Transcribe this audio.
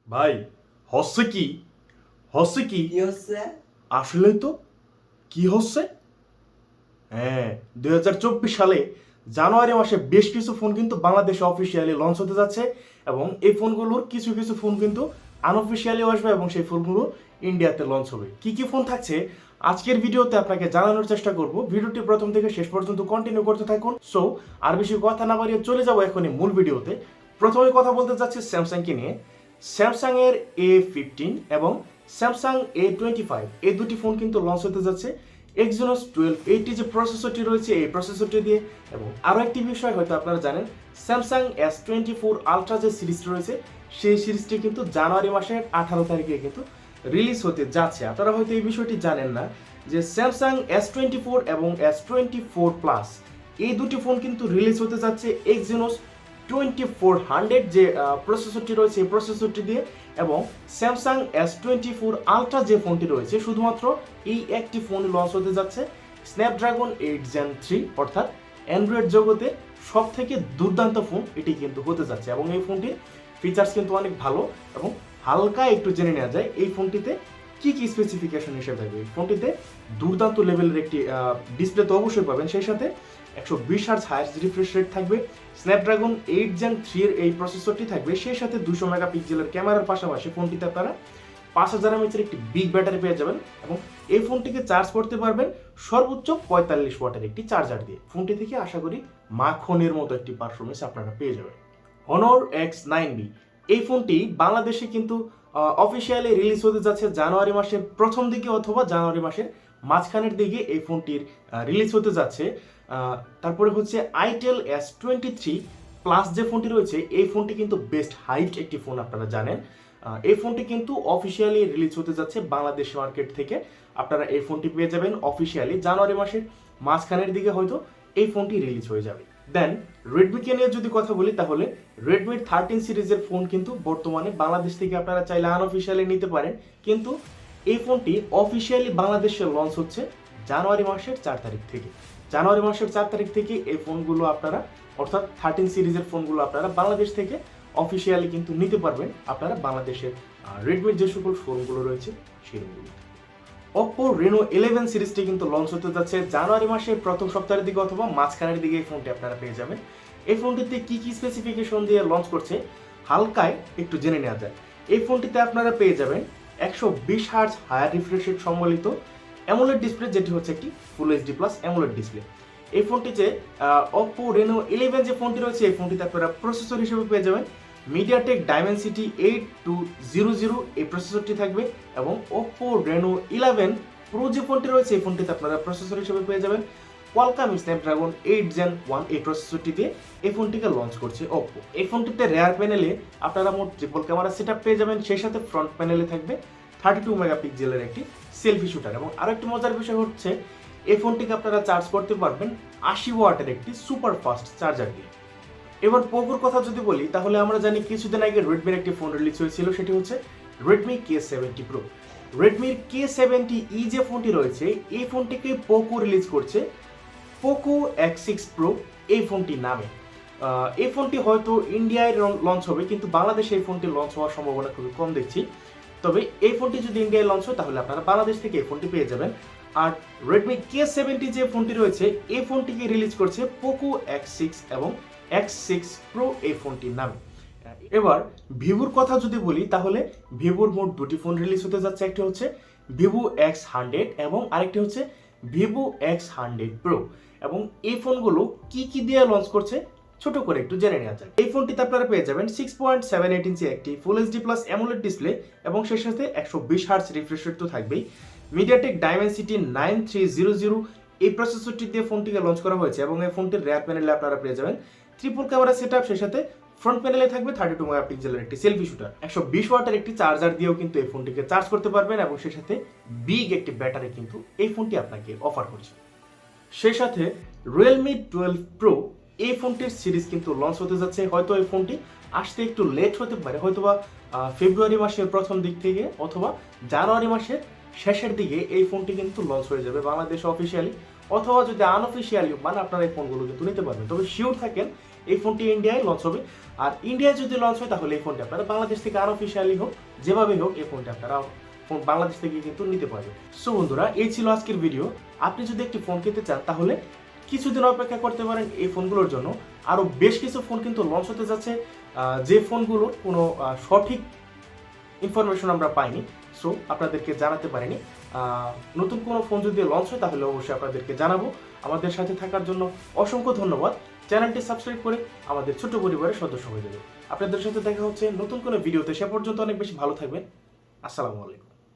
ভাই হচ্ছে কি হচ্ছে কি কি হচ্ছে? আসলেই তো কি হচ্ছে। হ্যাঁ, 2024 সালে জানুয়ারি মাসে বেশ কিছু ফোন কিন্তু বাংলাদেশে অফিসিয়ালি লঞ্চ হতে যাচ্ছে এবং এই ফোনগুলোর কিছু কিছু ফোন কিন্তু আনঅফিসিয়ালি আসবে এবং সেই ফোনগুলো ইন্ডিয়াতে লঞ্চ হবে। কি কি ফোন থাকছে আজকের ভিডিওতে আপনাকে জানানোর চেষ্টা করব। ভিডিওটি প্রথম থেকে শেষ পর্যন্ত কন্টিনিউ করতে থাকুন। সো আর বেশি কথা না বাড়িয়ে চলে যাবো এখনই মূল ভিডিওতে। প্রথমে কথা বলতে যাচ্ছি স্যামসাংকে নিয়ে। স্যামসাং এর A15 এবং স্যামসাং A25 এই দুটি ফোন কিন্তু লঞ্চ হতে যাচ্ছে Exynos 1280 যে প্রসেসরটি রয়েছে এই প্রসেসরটি দিয়ে। এবং আরও একটি বিষয় হয়তো আপনারা জানেন, স্যামসাং S24 আলট্রা যে সিরিজটি রয়েছে সেই সিরিজটি কিন্তু জানুয়ারি মাসের 18 তারিখে কিন্তু রিলিজ হতে যাচ্ছে। আপনারা হয়তো এই বিষয়টি জানেন না যে স্যামসাং S24 এবং S24 প্লাস এই দুটি ফোন কিন্তু রিলিজ হতে যাচ্ছে Exynos 2400 যে প্রসেসরটি রয়েছে এই প্রসেসরটি দিয়ে। এবং স্যামসাং S24 আলট্রা যে ফোনটি রয়েছে শুধুমাত্র এই একটি ফোন লঞ্চ হতে যাচ্ছে স্ন্যাপড্রাগন 8 Gen 3, অর্থাৎ অ্যান্ড্রয়েড জগতে সব থেকে দুর্দান্ত ফোন এটি কিন্তু হতে যাচ্ছে। এবং এই ফোনটির ফিচার্স কিন্তু অনেক ভালো এবং হালকা একটু জেনে নেওয়া যায় এই ফোনটিতে কি কি স্পেসিফিকেশন হিসেবে থাকবে। এই ফোনটিতে দুর্দান্ত লেভেলের একটি ডিসপ্লে তো অবশ্যই পাবেন, সেই সাথে 120 হার্জ হাইয়েস্ট রিফ্রেশ রেট থাকবে, স্ন্যাপড্রাগন 8 Gen 3 এর এই প্রসেসরটি থাকবে, সেই সাথে 200 মেগাপিক্সেলের ক্যামেরার পাশাপাশি ফোনটিতে আপনারা 5000 mAh একটি বিগ ব্যাটারি পেয়ে যাবেন এবং এই ফোনটিকে চার্জ করতে পারবেন সর্বোচ্চ 45 ওয়াটের একটি চার্জার দিয়ে। ফোনটি থেকে আশা করি মাখনের মতো একটি পারফরমেন্স আপনারা পেয়ে যাবেন। Honor X9B এই ফোনটি বাংলাদেশে কিন্তু অফিসিয়ালি রিলিজ হতে যাচ্ছে জানুয়ারি মাসের প্রথম দিকে অথবা জানুয়ারি মাসের মাঝখানের দিকে এই ফোনটির রিলিজ হতে যাচ্ছে। তারপরে হচ্ছে আইটেল S23 প্লাস যে ফোনটি রয়েছে এই ফোনটি কিন্তু বেস্ট হাইট একটি ফোন, আপনারা জানেন। এই ফোনটি কিন্তু অফিসিয়ালি রিলিজ হতে যাচ্ছে বাংলাদেশ মার্কেট থেকে। আপনারা এই ফোনটি পেয়ে যাবেন অফিসিয়ালি জানুয়ারি মাসের মাঝখানের দিকে, হয়তো এই ফোনটি রিলিজ হয়ে যাবে। দেন রেডমিকে নিয়ে যদি কথা বলি তাহলে রেডমির 13 সিরিজের ফোন কিন্তু বর্তমানে বাংলাদেশ থেকে আপনারা চাইলে আনঅফিসিয়ালি নিতে পারেন, কিন্তু এই ফোনটি অফিসিয়ালি বাংলাদেশে লঞ্চ হচ্ছে জানুয়ারি মাসের 4 তারিখ থেকে। জানুয়ারি মাসের 4 তারিখ থেকে এই ফোনগুলো আপনারা, অর্থাৎ 13 সিরিজের ফোনগুলো আপনারা বাংলাদেশ থেকে অফিসিয়ালি কিন্তু নিতে পারবেন আপনারা বাংলাদেশের রেডমির যে সকল ফোনগুলো রয়েছে সেগুলো। Oppo Reno 11 সিরিজটি কিন্তু লঞ্চ হতে যাচ্ছে জানুয়ারি মাসের প্রথম সপ্তাহের দিকে অথবা মাঝখানের দিকে এই ফোনটি আপনারা পেয়ে যাবেন। এই ফোনটিতে কি কি স্পেসিফিকেশন দিয়ে লঞ্চ করছে হালকায় একটু জেনে নেওয়া যায়। এই ফোনটিতে আপনারা পেয়ে যাবেন 120 হার্জ হায়ার রিফ্রেশ রেট সম্বলিত অ্যামোলেড ডিসপ্লে, যেটি হচ্ছে একটি full HD plus AMOLED display. এই ফোনটিতে Oppo Reno 11 যে ফোনটি রয়েছে এই ফোনটিতে আপনারা প্রসেসর হিসেবে পেয়ে যাবেন মিডিয়াটেক ডাইমেনসিটি 8200 এই প্রসেসরটি থাকবে। এবং Oppo Reno 11 Pro যে ফোনটি রয়েছে এই ফোনটিতে আপনারা প্রসেসর হিসেবে পেয়ে যাবেন কোয়ালকম স্ন্যাপড্রাগন 8 Gen 1 এই প্রসেসরটি দিয়ে এই ফোনটিকে লঞ্চ করছে Oppo। এই ফোনটিতে রেয়ার প্যানেলে আপনারা মোট ট্রিপল ক্যামেরা সেটআপ পেয়ে যাবেন, সেই সাথে ফ্রন্ট প্যানেলে থাকবে 32 মেগাপিক্সেলের একটি সেলফি শুটার। এবং আরো একটি মজার বিষয় হচ্ছে এই ফোনটিকে আপনারা চার্জ করতে পারবেন 80 ওয়াটের একটি সুপার ফাস্ট চার্জার দিয়ে। এবার পোকোর কথা যদি বলি তাহলে আমরা জানি কিছুদিন আগে রেডমির একটি ফোন রিলিজ হয়েছিল, সেটি হচ্ছে রেডমি K70 Pro। রেডমির K70e যে ফোনটি রয়েছে এই ফোনটিকে পোকো রিলিজ করছে পোকো X6 Pro এই ফোনটি নামে। এই ফোনটি হয়তো ইন্ডিয়ায় লঞ্চ হবে, কিন্তু বাংলাদেশে এই ফোনটি লঞ্চ হওয়ার সম্ভাবনা খুবই কম দেখছি। তবে এই ফোনটি যদি ইন্ডিয়ায় লঞ্চ হয় তাহলে আপনারা বাংলাদেশ থেকে এই ফোনটি পেয়ে যাবেন। আর রেডমি K70 যে ফোনটি রয়েছে এই ফোনটিকে রিলিজ করছে পোকো X6 এবং X6 Pro এই ফোনটির নামে। এবার ভিভোর কথা যদি বলি তাহলে ভিভোর মোট দুটি ফোন রিলিজ হতে যাচ্ছে, একটি হচ্ছে ভিভো X100 এবং আরেকটি হচ্ছে ভিভো X100 Pro। এবং এই ফোনগুলো কি কি দিয়ে লঞ্চ করছে ছোট করে একটু জেনে নেওয়া যায়। এই ফোনটিতে আপনারা পেয়ে যাবেন 6.78 ইঞ্চি একটি full HD plus AMOLED display এবং সেই সাথে 120 হার্জ রিফ্রেশ রেট তো থাকবেই। মিডিয়াটেক ডাইমেনসিটি 9300 এই প্রসেসরটি দিয়ে ফোনটিকে লঞ্চ করা হয়েছে এবং এই ফোনটির রেয়ার প্যানেলে আপনারা পেয়ে যাবেন ট্রিপল ক্যামেরা সেটআপ, সেই সাথে ফ্রন্ট প্যানেলে থাকবে 32 মেগাপিক্সেলের একটি সেলফি শুটার। 120 ওয়াটের একটি চার্জার দিয়েও কিন্তু এই ফোনটিকে চার্জ করতে পারবেন এবং সেই সাথে বিগ একটি ব্যাটারি কিন্তু এই ফোনটি আপনাকে অফার করছে। সেই সাথে Realme 12 Pro এই ফোনটির সিরিজ কিন্তু লঞ্চ হতে যাচ্ছে। হয়তো এই ফোনটি আসতে একটু লেট হতে পারে, হয়তোবা ফেব্রুয়ারি মাসের প্রথম দিক থেকে অথবা জানুয়ারি মাসের শেষের দিকে এই ফোনটি কিন্তু লঞ্চ হয়ে যাবে বাংলাদেশে অফিসিয়ালি, অথবা যদি আনঅফিসিয়ালি মানে আপনারা এই ফোনগুলো কিন্তু নিতে পারবেন। তবে শিওর থাকেন এই ফোনটি ইন্ডিয়ায় লঞ্চ হবে। আর ইন্ডিয়ায় যদি লঞ্চ হয় তাহলে এই ফোনটি আপনারা বাংলাদেশ থেকে আনঅফিসিয়ালি হোক যেভাবেই হোক এই ফোনটি আপনারা ফোন বাংলাদেশ থেকে কিন্তু নিতে পারবেন। সো বন্ধুরা, এই ছিল আজকের ভিডিও। আপনি যদি একটি ফোন কিনতে চান তাহলে কিছুদিন অপেক্ষা করতে পারেন এই ফোনগুলোর জন্য। আরও বেশ কিছু ফোন কিন্তু লঞ্চ হতে যাচ্ছে, যে ফোনগুলোর কোনো সঠিক ইনফরমেশন আমরা পাইনি, সো আপনাদেরকে জানাতে পারিনি। নতুন কোনো ফোন যদি লঞ্চ হয় তাহলে অবশ্যই আপনাদেরকে জানাবো। আমাদের সাথে থাকার জন্য অসংখ্য ধন্যবাদ। চ্যানেলটি সাবস্ক্রাইব করে আমাদের ছোট্ট পরিবারের সদস্য হয়ে যাবে। আপনাদের সাথে দেখা হচ্ছে নতুন কোনো ভিডিওতে। সে পর্যন্ত অনেক বেশি ভালো থাকবেন। আসসালামু আলাইকুম।